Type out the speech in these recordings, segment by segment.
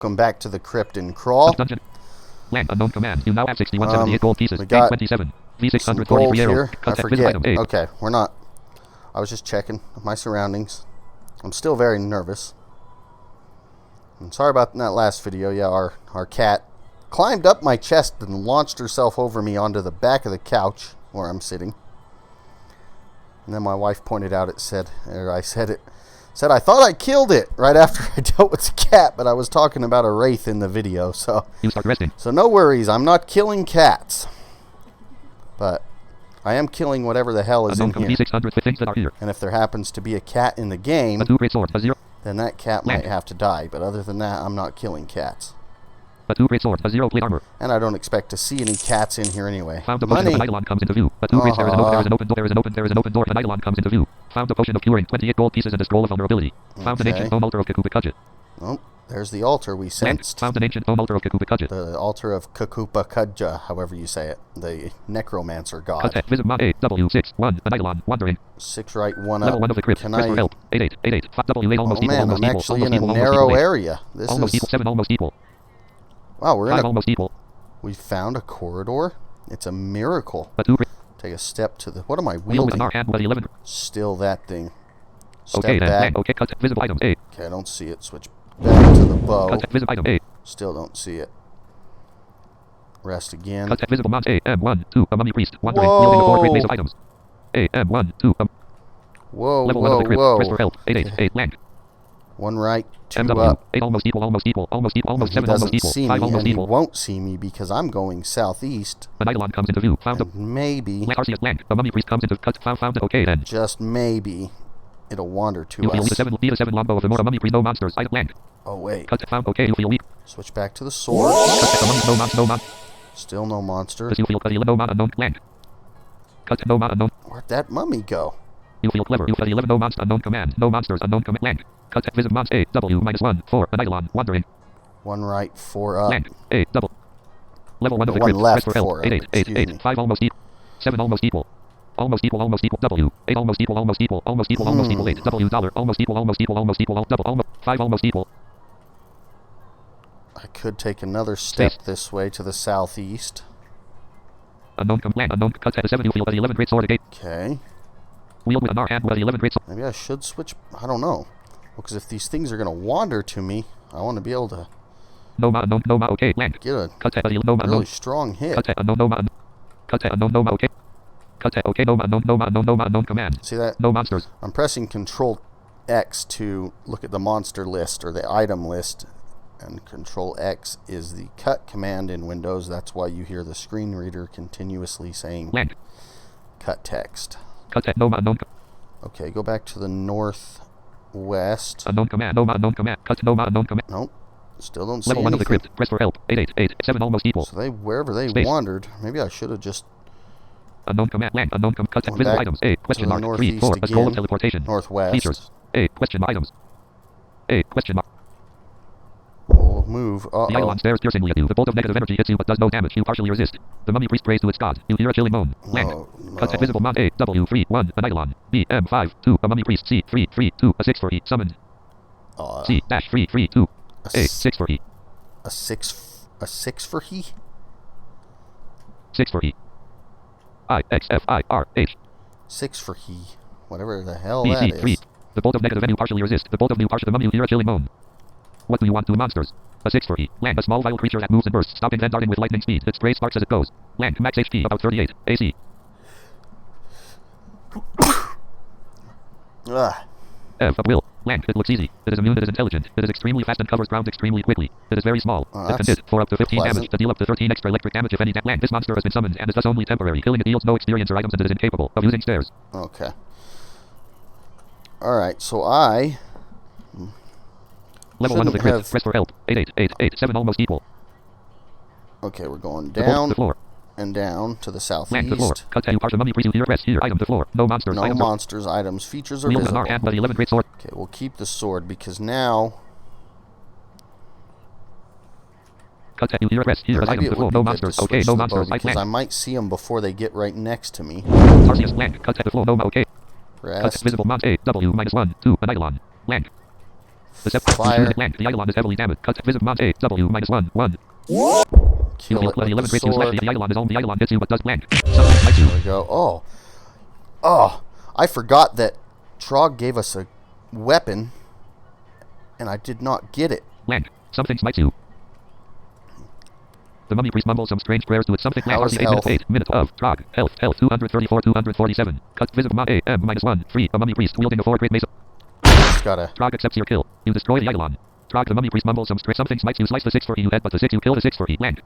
Welcome back to the crypt and crawl. Dungeon. Land unknown command. You now have 6178 gold pieces. We got 27. some gold V643 here. arrow. I forget. Okay, we're not. I was just checking my surroundings. I'm still very nervous. I'm sorry about that last video. Yeah, our cat climbed up my chest and launched herself over me onto the back of the couch where I'm sitting. And then my wife pointed out I said I thought I killed it right after I dealt with the cat, but I was talking about a wraith in the video, so you start resting. So no worries, I'm not killing cats. But I am killing whatever the hell is in here. Things that are here. And if there happens to be a cat in the game, a 2 great sword, a 0. Then that cat might have to die, but other than that, I'm not killing cats. A 2 great sword, a 0 plate armor. And I don't expect to see any cats in here anyway. Found a potion of an eidolon comes into view. A 2 great there is an open door. An eidolon comes into view. Found a potion of curing, 28 gold pieces and a scroll of vulnerability. Found an ancient stone altar of Kakupakudget. Oh, there's the altar we sensed. Found an ancient stone altar of Kakupakudget. The altar of Kakupakudget, however you say it. The necromancer god. Visit mod A, W6, 1, an eidolon, wandering. 6 right, 1 up. Level 1 of the crypt. Can Rest I... for help. 88, 88, W8 almost equal, almost I'm equal. actually in a narrow area. This almost is... equal, 7 almost equal. Wow, we're in 5 a... almost equal. We found a corridor. It's a miracle. A 2 Take a step to the... What am I wielding? Still that thing. Step okay, back. Okay, cut visible items. A. Okay, I don't see it. Switch back to the bow. Cut visible item. A. Still don't see it. Rest again. Cut visible mods. A. M1, 2. A mummy priest. Wandering. Wielding a 4 great maze of items. A. M1, 2. Whoa, level 1 of the crypt. Rest for help. 88, 8. Land. 1 right, 2 MW, up. 8 almost equal, almost equal, almost equal, almost 7 almost equal, 5 almost equal. He won't see me because I'm going southeast. An eidolon comes into view. Found a... Maybe... Taurcius land. A mummy priest comes into... Found it. Okay then. Just maybe it'll wander to you us. Feel the 7 longbow of the more mummy priest. No monsters. Item land. Oh wait. Cut found. Okay, you feel weak. Switch back to the sword. Cut no monster. Still no monster. You feel no mon unknown land. Cut no mon unknown. Where'd that mummy go? You feel clever. You feel 11 no monster unknown command. No monsters unknown command. Land. Cut visit mons A W -1 4 an eidolon wandering. 1 right, 4 up. Land A double. Level 1 of the crypt. Rest for help. 8 5 almost equal. 7 almost equal. Almost equal W 8 almost equal 8 W dollar almost equal double almost 5 almost equal. I could take another step this way to the southeast. Unknown command unknown cut at 7 you feel 11 great sword gate. Okay. Wield with an R hand with 11 great sword. Maybe I should switch. I don't know. Because if these things are going to wander to me, I want to be able to okay, land. Get a really strong hit. Okay, command. See that? No monsters. I'm pressing Control X to look at the monster list or the item list, and Control X is the cut command in Windows. That's why you hear the screen reader continuously saying land. Cut text. Okay, go back to the northwest. Unknown command. Cut unknown command. Nope. Still don't see Level 1 anything. of the crypt. Press for help. 8 7 almost equal. So wherever they wandered, maybe I should have just... Unknown command. Land. Unknown command. Cut visible items. A. Question mark. 3 4. A scroll of teleportation. Northwest. Features. A. Question items. A. Question mark. We'll move. The eidolon stares piercingly at you. The bolt of negative energy hits you but does no damage. You partially resist. The mummy priest prays to its god. You hear a chilling moan. Land. No. Cut visible mod A W 3 1 an eidolon. B M 5 2 a mummy priest. C 3 3 2 a 6 for E summoned. C dash 3 3 2 A 6 for E. A 6 for he? 6 for E. I X F I R H. 6 for he. Whatever the hell B, that C, is. 3. The bolt of negative energy partially resist. The bolt of new partial the mummy you hear a chilling moan. What do you want to monsters? A 6 for E. Land. A small vital creature that moves and bursts, stopping then darting with lightning speed. It sprays sparks as it goes. Land. Max HP about 38. AC. F of will. Land. It looks easy. It is immune. It is intelligent. It is extremely fast and covers ground extremely quickly. It is very small. It can hit for up to 15 damage to deal up to 13 extra electric damage if any. Land. This monster has been summoned and is thus only temporary. Killing it yields no experience or items and it is incapable of using stairs. Okay. Alright, so I... Level 1 of the crypt. Press for help. 8 7 almost equal. Okay, we're going down the floor. And down to the southeast. Land the floor. Cut you partial mummy priest you hear rest here. Item the floor. No monsters. No monsters. Items. Features are visible. visible. Hand with 11 great sword. Okay, we'll keep the sword because now... Cut you hear rest here. Item the floor. No monsters. Okay, no monsters. Because I might see them before they get right next to me. Taurcius land. Cut at the floor. No okay. Rest. Cut visible mons A W -1 2 an eidolon. Land. Fire. Land. The Eidolon is heavily damaged. Cut. Visible mount A. W -1. 1. Kill it with 11 the radius left. sword. The Eidolon is on. The Eidolon hits you but does blank. Something smites you. There we go. Oh. Oh. I forgot that Trog gave us a weapon, and I did not get it. Blank. Something smites you. The mummy priest mumbles some strange prayers to it. Something How is 8 minutes 8 minutes of Trog. Health 234 247. Cut visible mount A M -1 3. A mummy priest wielding a 4 great mace. Just gotta. Trog accepts your kill. You destroy the Eidolon. Trog the mummy priest mumbles some strange something smites you. Slice the 6 for E. You headbutt the 6. You kill the 6 for E. Blank.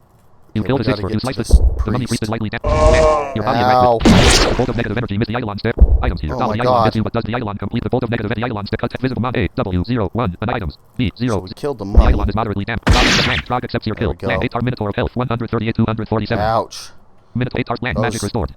You Okay, kill we the 6 gotta for get you. to Slice the this The mummy priest priest. is lightly damaged. Blank. Your body Ow. erect. The bolt of negative energy miss the Eidolon step. Items here. Oh The my Eidolon God. hits you but does the Eidolon complete the bolt of negative the Eidolon step. Cut visible mount A W 01 and items B 0. We killed the The mummy. Eidolon is moderately damaged. Trog accepts your There kill. we go. Blank 8 tar minotaur of health 138 247. Ouch. Minotaur 8 tar blank magic restored.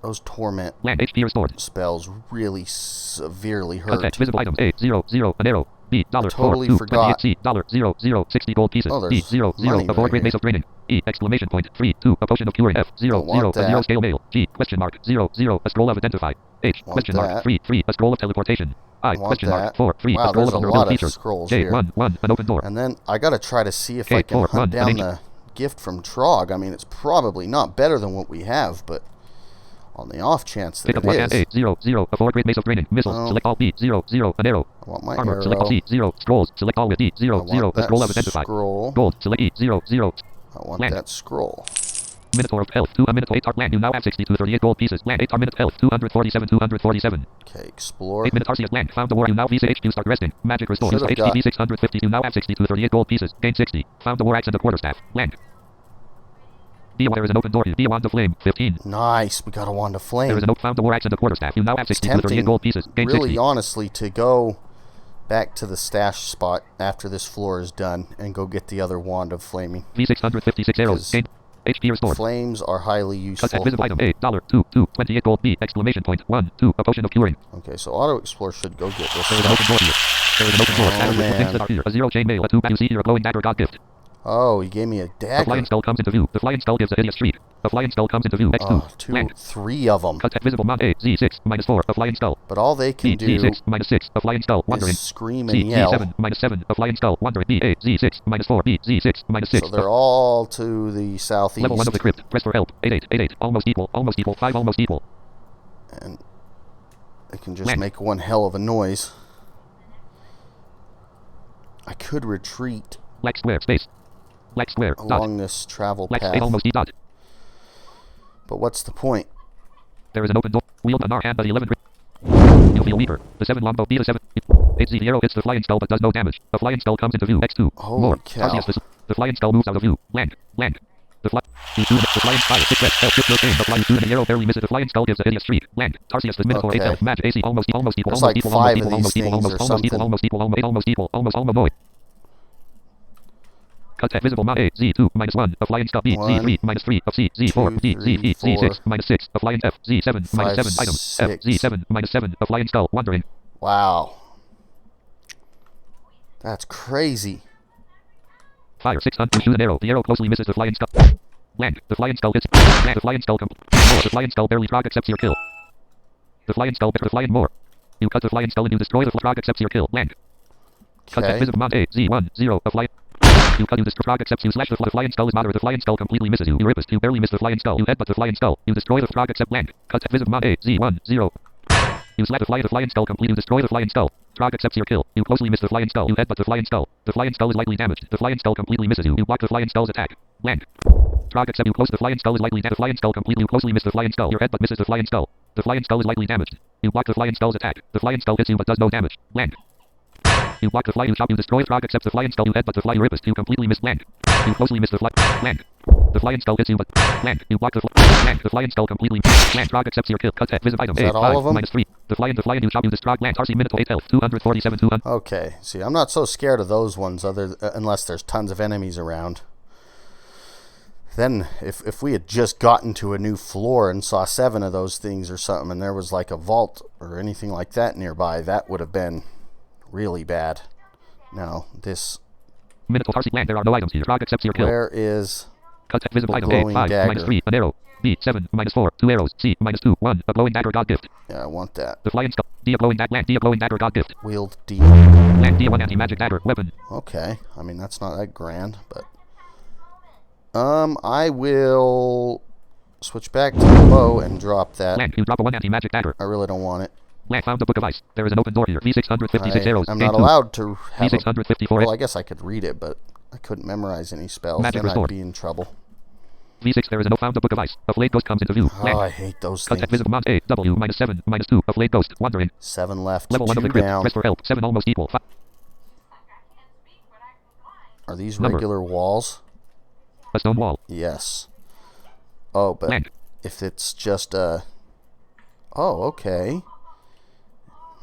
Those torment Blank HP restored. spells really severely Cut hurt. visible items A 0 0 an arrow. B dollar Totally 4 2 forgot. 28 C dollar 0 0 60 gold pieces. Oh, D there's 0 0 money a 4 right great mace here. of training. E exclamation point 3 2 a potion of curing. F 0 Don't want 0 a 0 that. scale mail. G question mark 0 0 a scroll of identify. H Want question that. mark 3 3 a scroll of teleportation. I Want question mark that. 4 3 Wow, a scroll there's of a vulnerable lot of features. scrolls J here. 1 an open door. And then I gotta try to see if Okay, I can 4, hunt 1, down amazing. the gift from Trog. I mean, it's probably not better than what we have, but on the off chance that Pick up one it and is, A 0 0 a 4 great mace of training. Missiles Oh. select all B 0 0 an arrow. I want my Armor select all arrow. C 0 scrolls select all with D I 0 want 0 a that scroll of identify. scroll. Gold select E 0 0 I want Blank. that scroll. Minotaur of health 2 a minotaur 8 tar blank. You now have 62 38 gold pieces. Blank 8 tar minute health 247 247. Okay, explore. 8 minute Taurcius blank. Found the war. You now VCHQ start resting. Magic restore. Should've got- HTV 650. You now have 62 38 gold pieces. Gain 60. Found the war axe and the quarterstaff. Blank. There is an open door. Be a wand of flame. 15. Nice, we got a wand of flame. There is a note. Found the war axe and the quarterstaff. You now have It's 62 38 tempting, gold pieces. Gain really 60. honestly, to go back to the stash spot after this floor is done and go get the other wand of flaming. V656 arrows. Because Gain. HP restored. Flames are highly useful. Cut at visible item A dollar 2 2 28 gold B exclamation point 1 2 a potion of curing. Okay, so auto explore should go get this. There is an open door here. There is an open door. Oh, Scattered with man. things that are here. A 0 chain mail. A 2 you see here. A glowing dagger god gift. Oh, he gave me a The dagger. flying skull comes into view. The flying skull gives a hideous shriek. The flying skull comes into view. X2. Oh, Blank. 3 of them. Cut at visible mount A Z6 -4 a flying skull. But all they can B do Z6 -6 a flying skull wandering. is scream C and yell. Z7 -7 a flying skull wandering. B A Z6 -4 B Z6 -6. So they're all to the southeast. Level 1 of the crypt. Press for help. 88 almost equal 5 almost equal. And they can just Blank. make one hell of a noise. I could retreat Black square space. Black square dot. along this travel Black path. space almost E dot. But what's the point? There is an open door. Wield an R hand at 11. You feel weaker. The 7 longbow B to 7. 8Z the arrow hits the flying skull but does no damage. The flying skull comes into view. X2. Holy More. cow. Taurcius, the flying skull moves out of view. Blank. Blank. The flying fire. 6 red. Help. Your aim. The flying 2 and the arrow barely misses. The flying skull gives a hideous shriek. Blank. Taurcius the minotaur 8 Okay. health. Match AC almost equal. There's Almost like equal. 5 of Almost these equal. things or something. Almost equal. Almost boy. Cut at visible mount A Z2 -1 a flying skull B Z3 -3 of C Z4 D Z 6 -6 a flying F Z7 -7 items F Z7 -7 a flying skull wandering. Wow. That's crazy. Fire 600 shoot an arrow. The arrow closely misses the flying skull. Blank. The flying skull hits. Blank. The flying skull more. The flying skull barely Trog accepts your kill. The flying skull the flying more. You cut the flying skull and you destroy the Trog accepts your kill. Blank. Cut at Okay. visible mount A Z1 0 a flying. You cut you destroy Trog accepts you slash the flying skull is moderate. The flying skull completely misses you. You ripist. You barely miss the flying skull. You headbutt the flying skull. You destroy the Trog accept blank. Cut at visible mount A Z1 0. You slap the flying skull completely. You destroy the flying skull. Trog accepts your kill. You closely miss the flying skull. You headbutt the flying skull. The flying skull is lightly damaged. The flying skull completely misses you. You block the flying skull's attack. Blank. Trog accept you close the flying skull is lightly damaged. The flying skull completely. You closely miss the flying skull. Your headbutt misses the flying skull. The flying skull is lightly damaged. You block the flying skull's attack. The flying skull hits you but does no damage. Blank. You block the fly. You chop. You destroy. Trog accepts the flying skull. You headbutt the fly. You ripist. You completely miss blank. You closely miss the fly. Blank. The flying skull hits you but blank. You block the fly. Blank. The flying skull completely blank. Trog accepts your kill. Cut at visit item. Is that all of them? -3. The fly. You chop. You destroy. Blank. Taurcius minotaur 8 health. 247 200. Okay. See, I'm not so scared of those ones unless there's tons of enemies around. Then, if we had just gotten to a new floor and saw 7 of those things or something, and there was like a vault or anything like that nearby, that would have been really bad. Now, this... Minotaur Taurcius blank. There are no items here. Trog accepts your kill. Where is... Cut visible The item. A. glowing 5. dagger. Minus 3. An arrow. B. 7. Minus 4. 2 arrows. C. Minus 2. 1. A glowing dagger god gift. Yeah, I want that. The flying skull. D. A glowing dagger. D. A glowing dagger god gift. Wield D. Land D. A 1 anti-magic dagger. Weapon. Okay. I mean, that's not that grand, but... I will switch back to the bow and drop that. Land. You drop a 1 anti-magic dagger. I really don't want it. Land. Found the book of ice. There is an open door here. V656 arrows. I'm Gain not 2. allowed to have V654. well, I guess I could read it, but I couldn't memorize any spells. Magic Then I'd restored. be in trouble. V6. There is a no found the book of ice. A flayed ghost comes into view. Oh, Land. I hate those Cut things. visible mount. A. W. Minus 7. Minus 2. A flayed ghost. Wandering. 7 left, Level 1 of 2 the crypt. down. Press for help. 7 almost equal. Are these Number. regular walls? A stone wall. Yes. Oh, but Land. if it's just a... Oh, okay.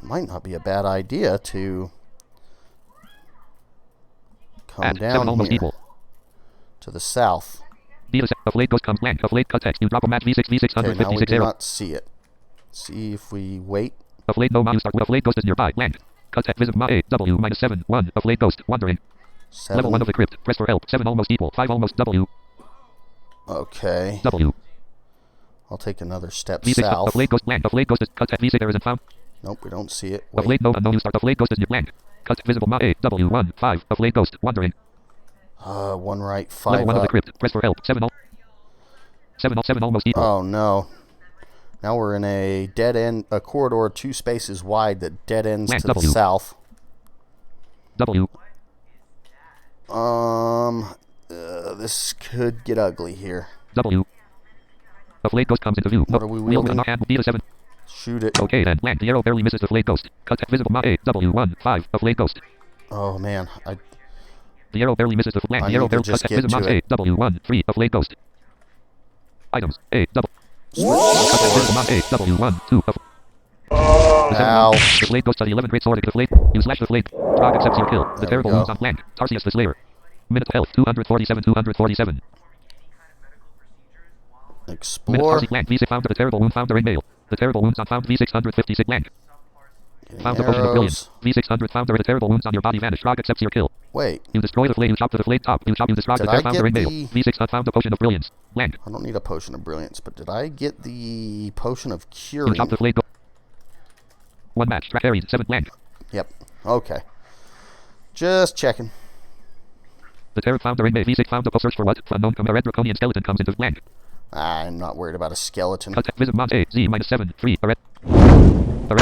Might not be a bad idea to come Add. 7 down almost here equal. to the south. D. A flayed ghost comes. Land. A flayed cut text. You drop a match. V6. Okay, now we V656 do arrow. not see it. See if we wait. A flayed no mouse start. A flayed ghost is nearby. Land. Cut text. Visible mount. A. W. Minus 7. 1. A flayed ghost. Wandering. 7. Level 1 of the crypt. Press for help. 7 almost equal. 5 almost. W. Okay. W. I'll take another step V6. A south. flayed ghost. Land. A flayed ghost is cut text. V6. There isn't found. Nope, we don't see it. A Wait. flayed no unknown you start. A flayed ghost is near. Land. Cut visible mount. A. W. 1. 5. A flayed ghost. Wandering. 1 right, 5 Level 1 of the up. crypt. Press for help. 7 all. 7 almost equal. Oh no. Now we're in a dead end, a corridor 2 spaces wide that dead ends Land to the W. south. W. This could get ugly here. W. A flayed ghost comes into view. What are we Wield wielding? and hand. D to 7. Shoot it. Okay then. Land. The arrow barely misses the flayed ghost. Cut text. Visible mount. A. W. 1. 5. A flayed ghost. Oh man, The arrow barely misses the land. I The arrow need to barely just cut get text. Visible to mount. it. A. W. 1. 3. A flayed ghost. Items. A. W. switch Cut text. Visible sword. mount. A. W. 1. 2. A Ow. The flayed ghost to the 11th great sword. The flayed. You slash the flayed. Trog accepts your kill. The There we terrible go. wounds on land. Taurcius the slayer. Minute health. 247. 247. Minute Explore. Taurcius land. V6 found the terrible wound found during mail. The terrible wounds on found V656 land. Getting Found the potion of brilliance. arrows. V600 found the terrible wounds on your body vanish. Trog accepts your kill. Wait, You destroy the flayed. You chop to the flayed top. You chop. You destroy the Did tear I found get during mail. the- V600 found the potion of brilliance. Land. I don't need a potion of brilliance, but did I get the potion of You curing? chop the flayed. Go. 1 match. Track carried. 7 land. Yep. Okay. Just checking. The terror found during May. V6 found the search for what? Unknown. A red draconian skeleton comes into land. I'm not worried about a skeleton. Cut. Visit Mont A. Z minus 7. 3. A red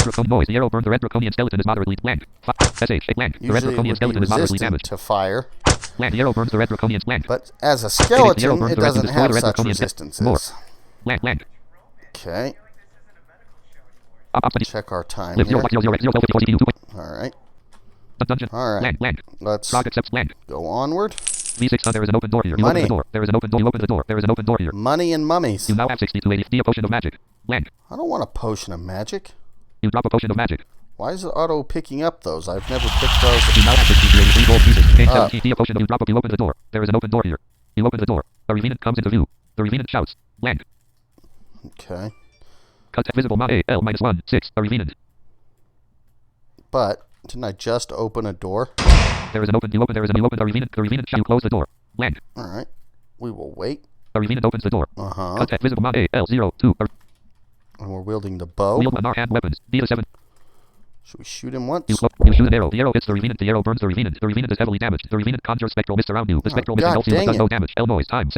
draconian noise. The arrow burned. The red draconian skeleton is moderately land. SH. Land. The red Usually it draconian would be skeleton is moderately resistant damaged. to fire, Land. The arrow burns the red draconian land. but as a The arrow skeleton, burns it the red to doesn't destroy have the red such draconian resistances. More. Land. Okay. Up. Check our time Live here. 0.00 All right. Dungeon. All right. Land. Let's Trog accepts land. go onward. V6 there is an open door here. You Money. open the door. There is an open door. You open the door. There is an open door here. Money and mummies. You now have 60 to 80. D a potion of magic. Land. I don't want a potion of magic. You drop a potion of magic. Why is it auto picking up those? I've never picked those. You now have 60 to 80 gold pieces. Gain Ah. 17. D a potion of you drop up. You open the door. There is an open door here. You open the door. A revenant comes into view. The revenant shouts. Land. Okay. Cut visible mount A. L minus 1. 6. A revenant. But didn't I just open a door? There is an open. You open. There is a. You open. A revenant. You close the door. Land. All right. We will wait. A revenant opens the door. Uh-huh. Cut visible mount A. L 0 2. And we're wielding the bow. Wield one hand weapons. D to 7. Should we shoot him once? You shoot an arrow. The arrow hits the revenant. The arrow burns the revenant. The revenant is heavily damaged. The revenant conjures spectral mist around you. The spectral mist God engulfs you but dang does it. no damage. L noise time.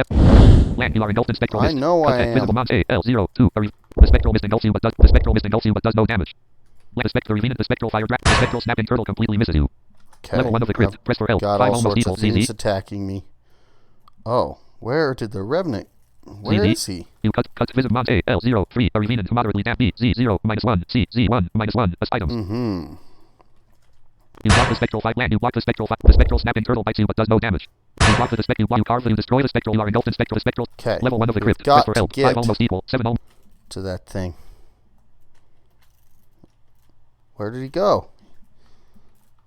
Land. You are engulfed in spectral I mist. know I am. Visible mount A. L 0 2. The spectral mist engulfs you but does no damage. Let the revenant. The spectral fire drag. The spectral snapping turtle completely misses you. Okay. Level 1 of the crypt. I've Press for help. got 5 all almost sorts equal. of things CZ. attacking me. Oh, where did the revenant? Where CZ. is he? You cut visible mount A. L 0 3. A revenant moderately damaged. B. Z 0 minus 1. C. Z 1 minus 1. As items. Mm-hmm. You block the spectral fight land. You block the spectral fight. The spectral snapping turtle bites you but does no damage. You block the spectral. You carve. You destroy the spectral. You are engulfed in spectral. Okay. Level 1 of the We've crypt. got Press for to help. get 5 almost equal. 7 almost. to that thing. Where did he go?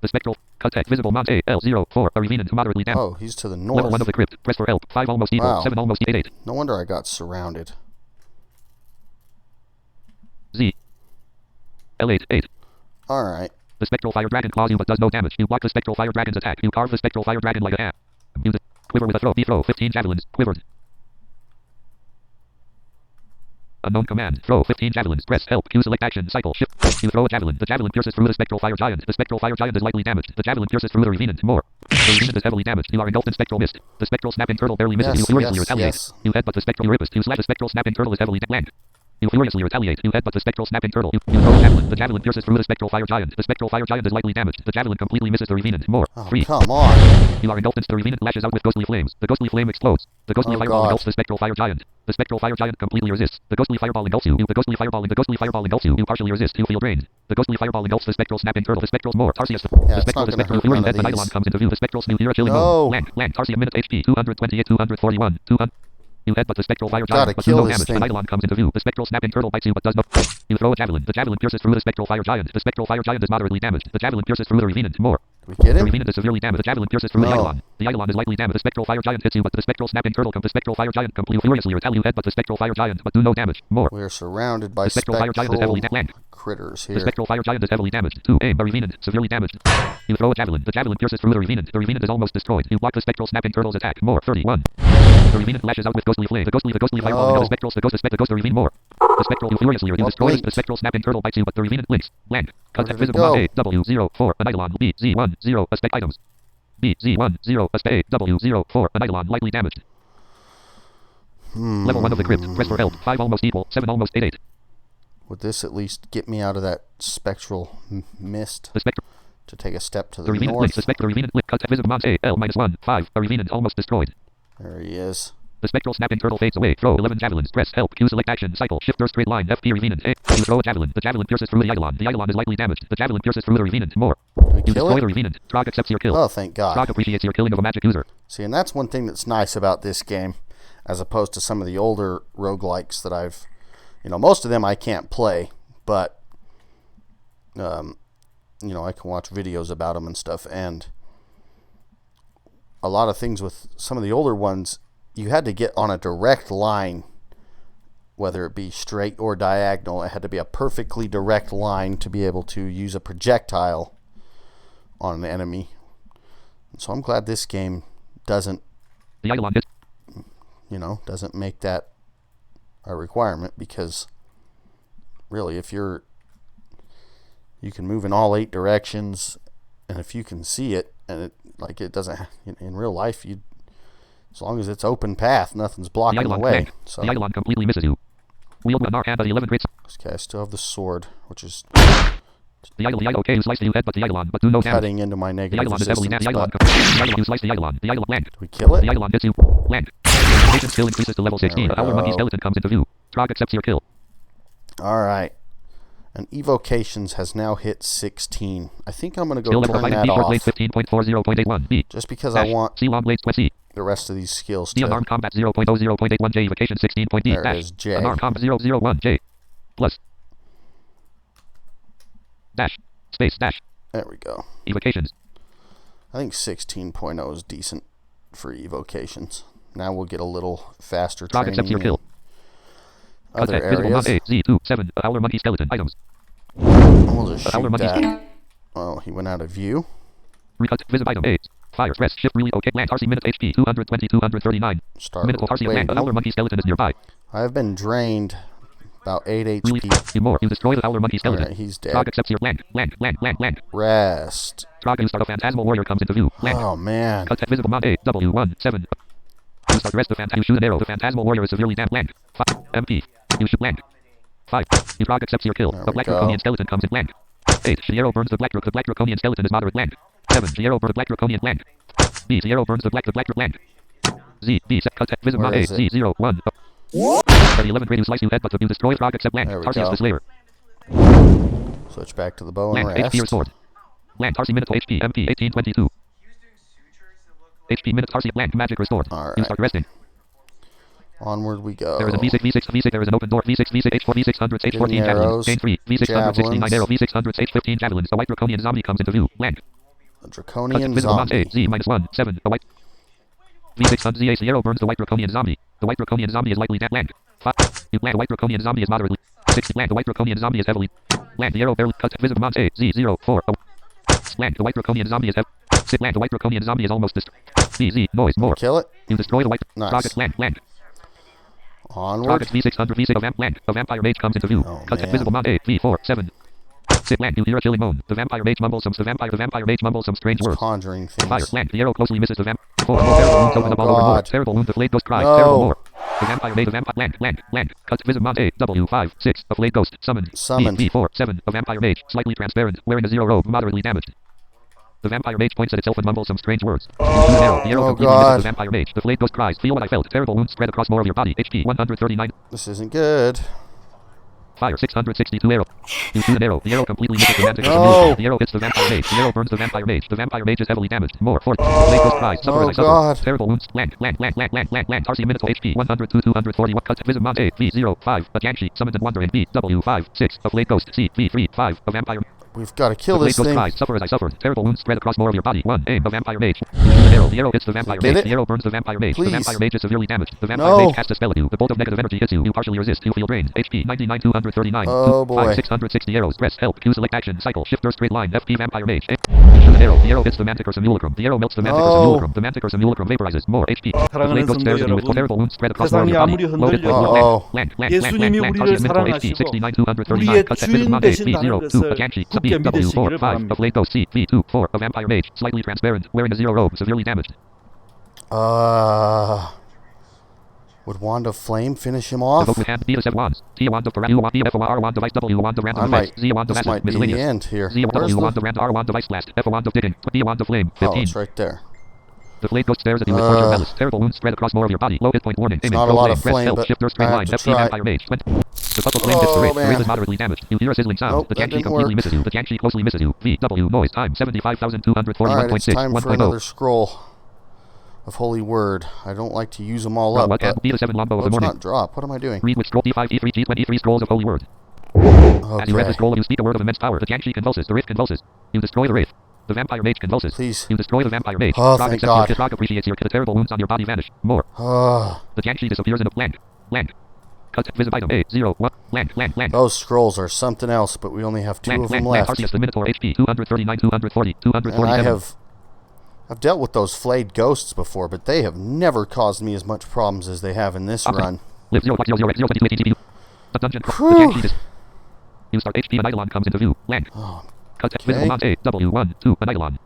The spectral. Cut text. Visible mount A. L 0 4. A revenant moderately damaged. Oh, he's to the north. Level 1 of the crypt. Press for help. 5 almost equal. Wow. 7 almost 8. No wonder I got surrounded. Z. L8 8. All right. The spectral fire dragon claws you but does no damage. You block the spectral fire dragon's attack. You carve the spectral fire dragon like a ham. Use it. Quiver with a throw. B throw. 15 javelins. Quivered. Unknown command. Throw 15 javelins. Press help. Q select action. Cycle. Shift. You throw a javelin. The javelin pierces through the spectral fire giant. The spectral fire giant is lightly damaged. The javelin pierces through the revenant. More. The revenant is heavily damaged. You are engulfed in spectral mist. The spectral snapping turtle barely misses. You furiously retaliate. You headbutt the spectral rapist. You slash the spectral snapping turtle is heavily damaged. You furiously retaliate. You headbutt the spectral snapping turtle. You throw a javelin. The javelin pierces through the spectral fire giant. The spectral fire giant is lightly damaged. The javelin completely misses the revenant. More. Oh, 3. come on. You are engulfed in the revenant lashes out with ghostly flames. The ghostly flame explodes. The ghostly fireball engulfs the spectral fire giant. The spectral fire giant completely resists. The ghostly fireball engulfs you. The ghostly fireball engulfs you. You partially resist. You feel drained. The ghostly fireball engulfs the spectral snapping turtle. The spectral's more. Taurcius. The spectral fury head. The nylon comes into view. The spectral new hero killing mode. Land. Taurcius minute HP 228, 241, 200. You headbutt the spectral fire giant, but do no damage. The nylon comes into view. The spectral snapping turtle bites you, but does no. You throw a javelin. The javelin pierces through the spectral fire giant. The spectral fire giant is moderately damaged. The javelin pierces through the revenant. More. We get The him? revenant is severely damaged. The javelin pierces through the eidolon. The eidolon is lightly damaged. The spectral fire giant hits you, but the spectral snapping turtle comes. The spectral fire giant completely furiously retaliate. Headbutt the spectral fire giant, but do no damage. More. We are surrounded by The spectral fire giant is heavily damaged. critters here. The spectral fire giant is heavily damaged. 2. Aim. A revenant. Severely damaged. You throw a javelin. The javelin pierces through the revenant. The revenant is almost destroyed. You block the spectral snapping turtle's attack. More. 31. The revenant lashes out with ghostly flame. The ghostly fireball. The spectral. The revenant. More. The spectral. You furiously destroys. The spectral snapping turtle bites you, but the revenant blinks. Land. Contact visible. A W04. An eidolon. B Z10. A spec items. B Z10. A spec W04. An eidolon lightly damaged. Level 1 of the crypt. Press for help. 5 almost equal. 7 almost 8. Would this at least get me out of that spectral mist The spectral. to take a step to the The revenant north? blinks. The spectral revenant blink. Contact visible. A L -1. 5. A revenant almost destroyed. There he is. The spectral snapping turtle fades away. Throw 11 javelins. Press help. Q select action. Cycle. Shift or straight line. FP revenant. A. You throw a javelin. The javelin pierces through the eidolon. The eidolon is lightly damaged. The javelin pierces through the revenant. More. Can we You kill destroy it? the revenant. Trog accepts your kill. Oh, thank God. Trog appreciates your killing of a magic user. See, and that's one thing that's nice about this game, as opposed to some of the older roguelikes that I've, most of them I can't play, but, I can watch videos about them and stuff, and a lot of things with some of the older ones, you had to get on a direct line, whether it be straight or diagonal. It had to be a perfectly direct line to be able to use a projectile on an enemy. So I'm glad this game doesn't, The eidolon hits. doesn't make that a requirement, because really, if you can move in all 8 directions, and if you can see it, and it doesn't, in real life, as long as it's open path, nothing's blocking the way. So the eidolon completely misses you. Wield one arm and 11 crits. Okay, I still have the sword, which is The eidolon, okay, you slice the head, but the eidolon, but do no damage. cutting into my The negative eidolon is heavily resistance. damaged. But The eidolon, you slice the eidolon. The eidolon land. do we kill it? The eidolon hits you. Land. Patient skill increases to level 16. There we Our monkey go. skeleton comes into view. Trog accepts your kill. All right. And evocations has now hit 16. I think I'm going to Skill go level turn provided that B short blade off, 15.40.81. B. just because I want C long blades 20. the rest of these skills D to... unarmed combat 0.00.81 J evocation 16. D. There it Dash. is, J. Unarmed combat 001 J. Plus. Dash. Space dash. There we go. Evocations. I think 16.0 is decent for evocations. Now we'll get a little faster Trog training accepts your in kill. other Visible not areas. A Z2 7. A howler monkey skeleton items. We'll just Howler shoot monkey. that. Oh, he went out of view. Recut. Visible item A. Fire. Press. Shift. Really. Okay. Land. Taurcius minute HP 220. 239. Start Minotaur Taurcius land. A waiting. howler monkey skeleton is nearby. I've been drained about 8 Really. HP. You more. You destroy the howler monkey skeleton. Alright, he's Trog dead. accepts your land. Land. Rest. Trog, you start a phantasmal warrior comes into view. Land. Oh, man. Cut visible mod A W1 7. You start rest the you shoot an arrow. The phantasmal warrior is severely damaged. Land. 5 MP. You shoot land. 5. You Trog accepts your kill. There The we black go. draconian skeleton comes in land. 8. The arrow burns the black draconian skeleton is moderate land. 7. The arrow burns the black draconian land. B. The arrow burns the black land. Z. B. Cut visible mod Where A is it? Z01. The 11 grade you slice you head, but you destroy Trog except land. There we Taurcius go. the Slayer. Switch back to the bow and Land. HP rest. restored. Land. Taurcius Minotaur HP MP 1822. HP minutes Taurcius land. Magic restored. Alright. You start resting. Onward we go. There is a V6. There is an open door. V6 H4 V600 H14 Getting javelins. arrows, Gain 3 V669 javelins. arrow V600 H15 javelins. The white draconian zombie comes into view. Land. A draconian Visible mod A zombie. Z-1 7. The white V600 ZA the arrow burns the white draconian zombie. The white draconian zombie is lightly land. 5. You land. The white draconian zombie is moderately 6. Land. The white draconian zombie is heavily land. The arrow barely cut. Visible mod A Z04. Land. The white draconian zombie is 6. Land. The white draconian zombie is almost destroyed. Z noise more. Kill it. You destroy the white Nice. target land. Onward. Target V600 V6 of land. A vampire mage comes into view. Oh, Cut man. visible mount 8 V4 7. Sit land. You hear a chilling moan. The vampire mage mumbles some. The vampire mage mumbles some strange words. Conjuring Fire. things. Land. The arrow closely misses the vampire. 4. Terrible wounds open up all over more. God. Terrible wound. The flayed ghost cries. No. Terrible more. The vampire mage. The vampire. Land. Cut visible mount 8 W5 6. A flayed ghost. Summoned. V4 7. A vampire mage. Slightly transparent. Wearing a 0 robe. Moderately damaged. The vampire mage points at itself and mumbles some strange words. The arrow completely misses the vampire mage. The flayed ghost cries. Feel what I felt. Terrible wounds spread across more of your body. HP 139. This isn't good. Fire 662 arrow. You shoot an arrow. The arrow completely misses the manticore. No. The arrow hits the vampire mage. The arrow burns the vampire mage. The vampire mage is heavily damaged. More. 4. The flayed ghost cries. Suffer Oh, as I suffer. God. Terrible wounds. Land. Taurcius minotaur HP 102 241. Cut. Visible mount 8 V0 5. A Janshi summoned and wandering B W5 6. A flayed ghost C V3 5. A vampire. We've got to kill The this flayed ghost thing. cries. Suffer as I suffered. Terrible wounds spread across more of your body. 1. Aim. A vampire mage. You shoot an arrow. The arrow hits the vampire Did mage. it? The arrow burns the vampire mage. Please. The vampire mage is severely damaged. The vampire No. mage casts a spell at you. The bolt of negative energy hits you. You partially resist. You feel drained. HP 99 239. Oh, boy. 5 660 arrows. Press help. Q select action. Cycle. Shift or straight line. FP vampire mage. You shoot an arrow. The arrow hits the manticore simulacrum. The arrow melts the manticore No. simulacrum. The manticore simulacrum vaporizes. More HP. The 사랑하는 flayed ghost 성도 stares at you with 여러분, terrible wounds spread across more of 세상이 your body. 아무리 Low hit 흔들려도 points. 예수님이 우리를 Taurcius minotaur HP 사랑하시고 69 239. 우리의 Cut. 주인 Visible mount 8 되신다는 V0 2. A 것을 Janshi 굳게 W4 믿으시기를 5. A 바랍니다. flayed ghost C V2 4. A vampire mage. Slightly transparent. Wearing a 0 robe. Severely damaged. Would Wand of Flame finish him off? Evoke with hand. B to 7 wands. T a wand of Paragu. B F O R wand device. W wand of random effects. Z wand of This acid. might be the Miscellaneous. end here. Z Where's W the... wand of rand. R wand device blast. F a wand of digging. B a wand of flame. Oh, 15. it's right there. The flayed ghost stares at you with torture malice. Terrible wounds spread across more of your body. Low hit point warning. Aiming. not a Pro lot flame. of Press flame, help. but Shift or straight I have line. to FP try. vampire mage. 20. The puzzle flame hits the wraith. The man. wraith is moderately damaged. You hear a sizzling sound. Nope, The that Janshi didn't completely work. misses you. The Janshi closely misses you. V W noise time 75,241.6. Alright, it's time for 1.0. another scroll of Holy Word. I don't like to use them all up, What but... B to 7 longbow of the Let's morning. not drop. What am I doing? Read with scroll D5 E3 G23 scrolls of holy word. As you read the Okay. scroll, you speak a word of immense power. The Janshi convulses. The wraith convulses. You destroy the wraith. The vampire mage convulses. Please. You destroy the vampire mage. Oh, Trog thank accepts God. your Trog appreciates your the terrible wounds on your body vanish. More. The Janshi disappears in a land. Cut. Visit item A 0 1. Land. Those scrolls are something else, but we only have two of them left. Taurcius the minotaur HP 239 240 And 247. I've dealt with those flayed ghosts before, but they have never caused me as much problems as they have in this run. Live 0.00 GPU. A dungeon. The Whew. Janshi dis. You start HP. An Eidolon comes into view. Land. Oh, Cut. Visible mount A W1 2. An Eidolon.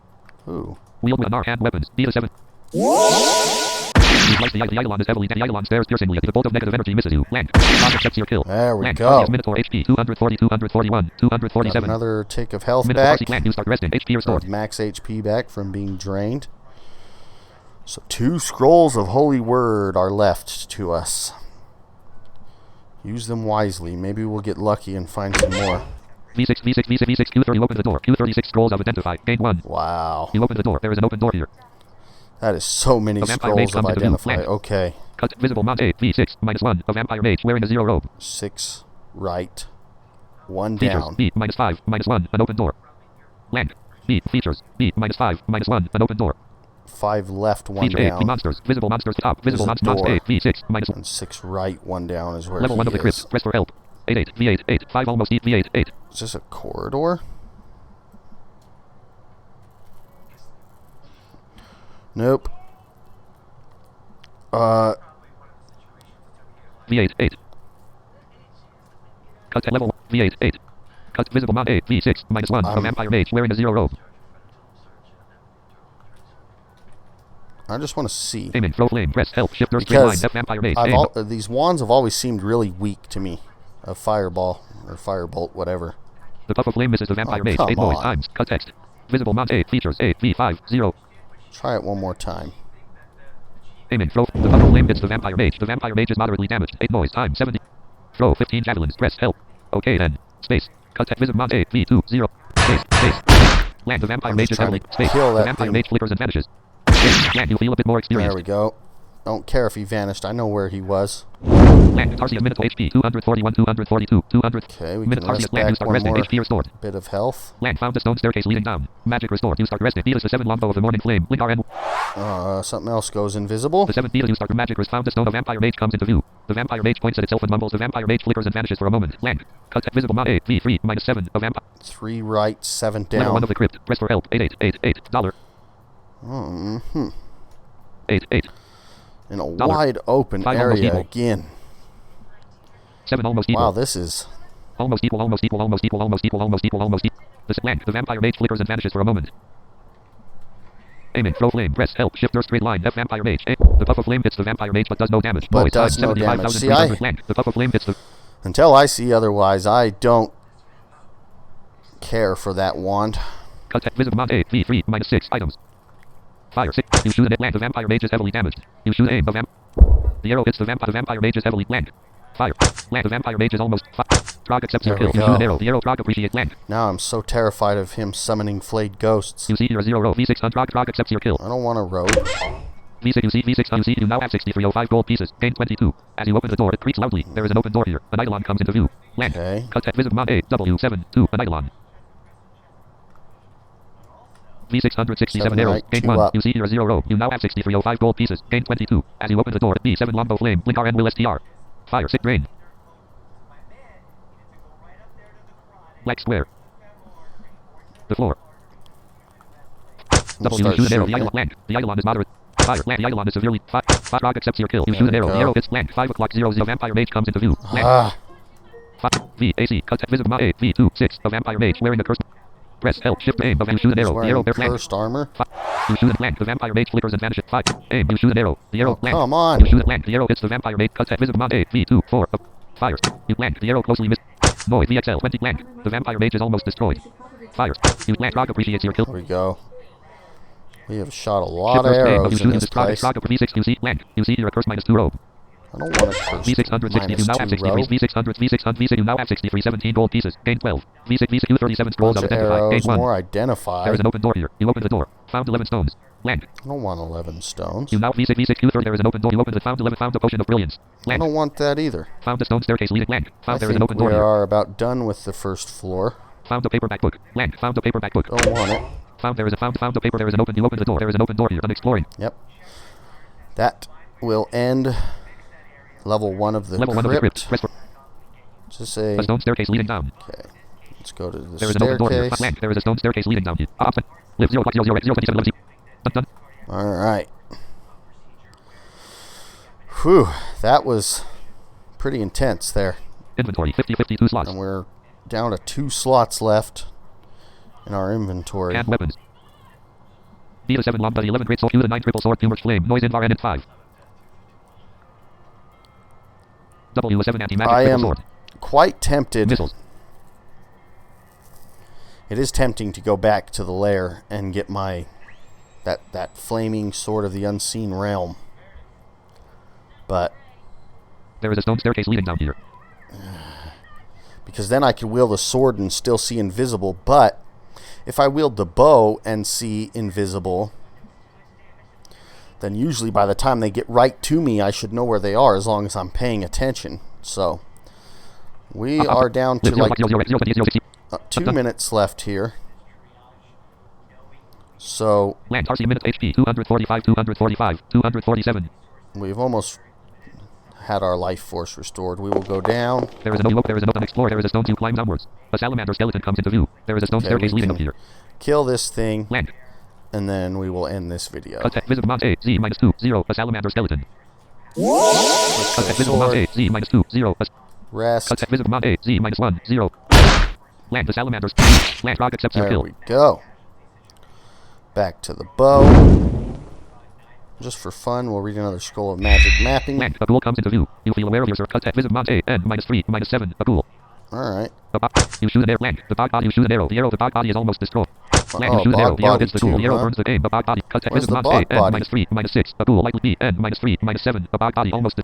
ooh. Wield with an R hand weapons. B to 7. You light the Eidolon is heavily. The Eidolon stares piercingly at you. The bolt of negative energy misses you. Land. Trog accepts your kill. There we Land. go. Taurcius minotaur HP 240 241 Got 247. another tick of health Minotaur back. Taurcius land. You start resting. HP restored. Of max HP back from being drained. So 2 scrolls of Holy Word are left to us. Use them wisely. Maybe we'll get lucky and find some more. V6 Q30. You open the door. Q36 scrolls of identify. Gain 1. Wow. You open the door. There is an open door here. That is so many A vampire mage scrolls of comes into view. identify. Land. Okay. Cut. Visible mount A V6 -1. A vampire mage wearing a 0 robe. 6 right. 1 Features down. B -5 -1. An open door. Land. B features B -5 -1. An open door. 5 left, 1 Feature A down. monsters. Visible monsters top. Visible There's a monsters door. A V6 -1. And 6 right, 1 down is where Level he 1 of the is. crypt. Press for help. 8 V8 8 5 almost E V8 8. Is this a corridor? Nope. V8 8. Cut at level V8 8. Cut visible mount A V6 -1. A vampire mage wearing a 0 robe. I just want to see. Aiming throw flame. Press help. Shift or straight line. Because F vampire mage. I've Aim. these wands have always seemed really weak to me. A fireball or firebolt, whatever. The puff of flame misses the vampire Oh, mage. come 8 noise on. times. Cut text. Visible mount A features A V5 0. Try it one more time. Aiming throw. The puff of flame hits the vampire mage. The vampire mage is moderately damaged. 8 noise time 70. Throw 15 javelins. Press help. Okay then. Space. Cut text. Visible mount A V2 0. Space. Land. The vampire I'm mage just is trying heavily. to Space. kill The that vampire thing. mage flickers and vanishes. Space. Land. You feel a bit more There experienced. we go. Don't care if he vanished. I know where he was. Land. Taurcius minotaur HP 241 242 200. Okay, we can Minotaur rest Taurcius land. You back start one resting. more HP restored. bit of health. Land found a stone staircase leading down. Magic restored. You start resting. Beat is the 7 longbow of the morning flame. Link RN. Something else goes invisible. The 7 beat you start magic is found a stone. A vampire mage comes into view. The vampire mage points at itself and mumbles. The vampire mage flickers and vanishes for a moment. Land. Cut at visible mount A V3 -7. A vampire. 3 right, 7 Level 1 down. of the crypt. Press for help. 8888 $. Mm-hmm. 88. In a Dollar. wide open Five almost area evil. again. 7 almost equal. Wow, this is... Almost equal, almost equal, almost equal, almost equal, almost equal, almost equal. The vampire mage flickers and vanishes for a moment. Aiming, throw flame, press, help, shift, or straight line, F vampire mage. The puff of flame hits the vampire mage but does no damage. But does no damage. See, the puff of flame hits the... Until I see otherwise, I don't care for that wand. Cut text, visible mount A, V3, -6, items. Fire, 6, you shoot and it land, the vampire mage is heavily damaged. You shoot aim, the arrow hits the vampire mage is heavily land. Fire, land, the vampire mage is almost... Trog accepts your kill, you shoot an arrow, the arrow Trog appreciates land. Now I'm so terrified of him summoning flayed ghosts. You see your 0 row, V6 on Trog accepts your kill. I don't want a robe. V6, you see V6 on, you see, you now have 6305 gold pieces, gain 22. As you open the door, it creaks loudly, there is an open door here, an eidolon comes into view. Land, cut text, visible mount A, W7, 2, an eidolon. V667 arrows, gain 1, you see your 0 row, you now have 6305 gold pieces, gain 22. As you open the door, B7 longbow flame, blink RN will STR. Fire, 6 drain. Black square. The floor. W, you shoot an arrow, the eidolon land, the eidolon is moderate. Fire, land, the eidolon is severely, Trog accepts your kill, you shoot an arrow, the arrow hits land, 5 o'clock 00, vampire mage comes into view, land. V, AC, cut text, visible mount A, V2, 6, a vampire mage wearing a cursed... Press, help, shift, aim, you shoot an arrow, the arrow bear land. Cursed armor? You shoot and land, the vampire mage flickers and vanishes. 5, aim, you shoot an arrow, the arrow land. Come on! You shoot and land, the arrow hits the vampire mage, cut text, visible mount A, V2, 4, fires. You land, the arrow closely missed. Noise, VXL, 20, land, the vampire mage is almost destroyed. Fires, you land, Trog appreciates your kill. There we go. We have shot a lot of arrows in this place. Trog V6, you see, land, you see your curse -2 robe. I don't want a curse V660, you now have 63, V600, you now have 63, 17 gold pieces, gain 12. V6, U37 scrolls of identify, gain 1. More identify. There is an open door here, you open the door, found 11 stones, land. I don't want 11 stones. You now V6, U30, there is an open door, you open the found 11, found a potion of brilliance, land. I don't want that either. Found a stone staircase leading land, found there is an open door here. We are about done with the first floor. Found a paperback book, land, found a paperback book. Don't want it. Found there is a found a paper, there is an open, you open the door, there is an open door here, done exploring. Yep. That will end level 1 of the level crypt. 1 of the crypt. Just a stone staircase leading down. Okay. Let's go to the there is an open door here. Land, there is a stone staircase leading down here. Live 0.00x027 done. Alright. Whew. That was pretty intense there. Inventory, 52 slots. And we're down to 2 slots left in our inventory. Hand weapons. Beta 7 long body 11 great sword, Q 9 triple sword, tumor flame, noise in RN at 5. W7 anti-magic triple sword. Quite tempted. Missiles. It is tempting to go back to the lair and get my that flaming sword of the unseen realm. But there is a stone staircase leading down here. Because then I could wield the sword and still see invisible, but if I wield the bow and see invisible, then usually by the time they get right to me, I should know where they are as long as I'm paying attention. So we are down to like 2 minutes left here. So land Taurcius minutes HP 245, 247. We've almost had our life force restored. We will go down. There is no explore. There is a stone to climb downwards. A salamander skeleton comes into view. There is a stone staircase leading up here. Kill this thing. Land. And then we will end this video. Cut text, visible mount A, Z -2, 0, a salamander skeleton. Cut text, visible mount A, Z -2, 0, rest. Cut text, visible mount A, Z -1, 0. Land, the salamanders. Land, Trog accepts your kill. There we go. Back to the bow. Just for fun, we'll read another scroll of magic mapping. Land, a ghoul comes into view. You feel aware of your cut text, visible mount A, N -3, -7, a ghoul. Alright. You shoot an arrow, land, the bog body, you shoot an arrow, the arrow, the bog body is almost destroyed. Land, you shoot an arrow, the arrow hits the ghoul, the arrow burns the game, the bog body, cut text, visible mount A, N -3, -6, a ghoul, likely B, N -3, -7, a bog body, almost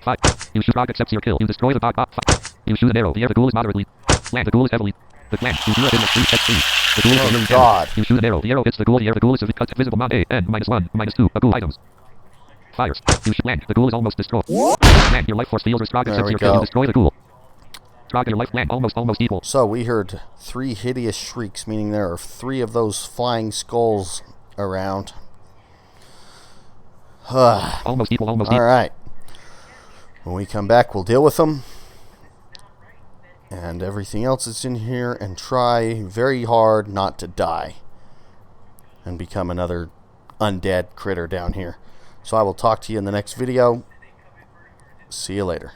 5. You shoot, Trog accepts your kill, you destroy the bog body. You shoot an arrow, the ghoul is moderately. Land, the ghoul is heavily. The land, you shoot it in the 3, S3. The ghoul is severely damaged. You shoot an arrow, the arrow hits the ghoul, the ghoul is cut text, visible mount A, N -1, -2, a ghoul items. Fires. You shoot land, the ghoul is almost destroyed. Land, your life force field, Trog accepts your kill, you destroy the ghoul. Trog, your life land almost equal. So we heard 3 hideous shrieks, meaning there are 3 of those flying skulls around. Almost equal. Alright. When we come back, we'll deal with them. And everything else that's in here, and try very hard not to die. And become another undead critter down here. So I will talk to you in the next video. See you later.